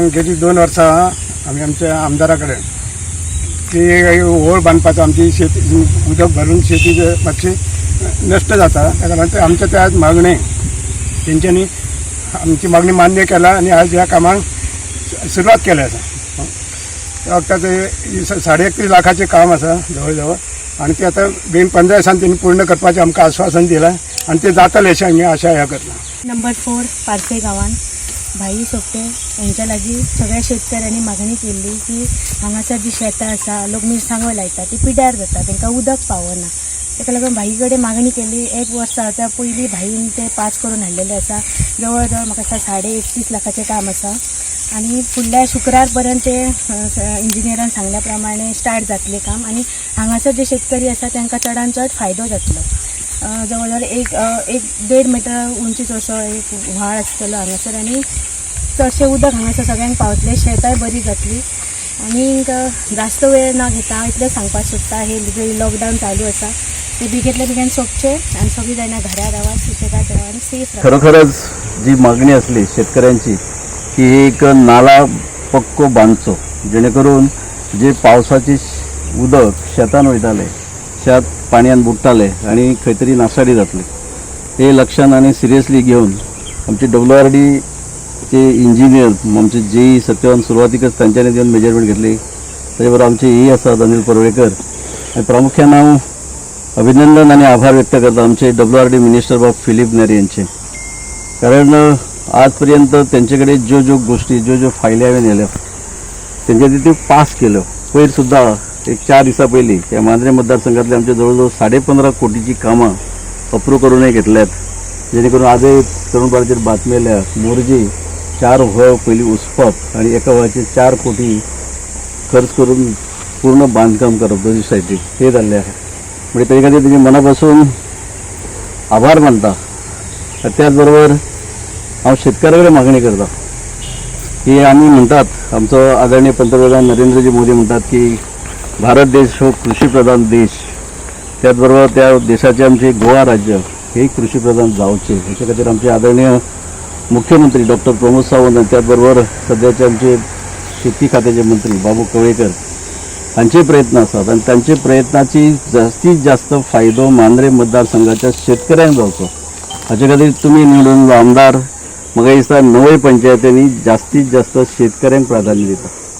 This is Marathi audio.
गेली 2 वर्सां आम्ही आमच्या आमदाराकडे की व्होळ बांदपाचो, आमची शेती उदक भरून शेती मातशी नष्ट जाता, त्या आमच्या त्या मागणी तेंच्यांनी आमची मागणी मान्य केला आणि आज या कामाक सुरुवात केली आसा. त्या वखदाचे 31 लाखाचे काम आसा जवळ जवळ, आणि ते आता बेन 15 दिसांनी त्यांनी पूर्ण करपाचें आमकां आश्वासन दिलां आणि ते जातले अशें आमी आशा ह्या करता. नंबर 4 पारसे गांवांत भाई सोपटे यांच्या लागीं सगळ्या शेतकऱ्यांनी मागणी केल्ली की हांगासर जी शेतां आसा, लोक मिरसांगो लायता ती पिड्यार जाता, तांकां उदक पावना. ताका लागून भाई कडेन मागणी केली. 1 वर्स जाता पयलीं भाईन ते पास करून हाडलेले आसा. जवळ जवळ म्हाका दिसता 31.5 लाखाचें काम आसा आणि फुडल्या शुक्रार पर्यंत ते इंजिनियरान सांगल्या प्रमाणे स्टार्ट जातलें काम. आणि हांगासर जे शेतकरी आसा तांकां चडांत चड फायदो जातलो. जवळ जवळ 1.5 मिटर उंचीचो असो एक व्हाळ आसतलो हांगासर, आणि चडशें उदक हांगासर सगळ्यांक पावतलें, शेताय बरी जातली. आनी जास्त वेळ न घेता इतलें सांगपाक सोदता, हे जे लॉकडावन चालू आसा ते बेगींतल्या बेगीन सोंपचें आणि सगळीं जाणां घरा रावा, सुशेगाद रावा आणि सेफ रावा. खरोखरच जी मागणी असली शेतकऱ्यांची की एक नाला पक्को बांदचो, जेणेकरून जे पावसाचे उदक शेतान वयताले, शेत पाणयान बुडटाले आणि खंय तरी नासाडी जातली, हे लक्षात आणि सिरियसली घेऊन आमचे WRD चे इंजिनियर आमचे JE सत्यवान सुरवातीकच तांच्यांनी येवन मेजरमेंट घेतली. ताचे बरोबर आमचे EE आसात अनिल पर्वेकर, आणि प्रामुख्यान हांव अभिनंदन आणि आभार व्यक्त करता आमचे WRD मिनिस्टर बाब फिलीप नेरी यांचे. कारण आजपर्यंत त्यांच्याकडे ज्यो गोष्टी ज्यो फायली हांवें नेल्यो तेंच्या त्यो पास केल्यो. पयर सुद्दां एक 4 दिसां पयलीं ह्या मांद्रे मतदारसंघातले आमचे जवळ 15.5 कोटीची कामां अप्रूव्ह करूनय घेतल्यात, जेणे करून आजय तरुण भारताचेर बातमी येयल्या मोरजी 4 व्हळ पयलीं उसपप आणि एका व्हळाचेर 4 कोटी खर्च करून पूर्ण बांदकाम करप दोन्ही सायडीक, हे जाल्लें आसा. म्हणजे ताजे खातीर तेजे मनापासून आभार मानता. त्याच बरोबर हांव शेतकऱ्या कडेन मागणी करता की आमी म्हणटात, आमचो आदरणीय पंतप्रधान नरेंद्रजी मोदी म्हणटात की भारत देश हो कृषीप्रधान देश, त्याच बरोबर त्या देशाचे आमचे गोवा राज्य हे कृषीप्रधान जावचे, हेच्या खातीर आमचे आदरणीय मुख्यमंत्री डॉक्टर प्रमोद सावंत आणि त्याचबरोबर सध्याचे आमचे शेती खात्याचे मंत्री बाबू कवळेकर हांचे प्रयत्न आसात, आणि तांचे प्रयत्नाची जास्तीत जास्त फायदो मांद्रे मतदारसंघाच्या शेतकऱ्यांक जावचो, हाचे खातीर तुमी निवडून आमदार म्हाका दिसता 9 पंचायतींनी जास्तीत जास्त शेतकऱ्यांक प्राधान्य दिता.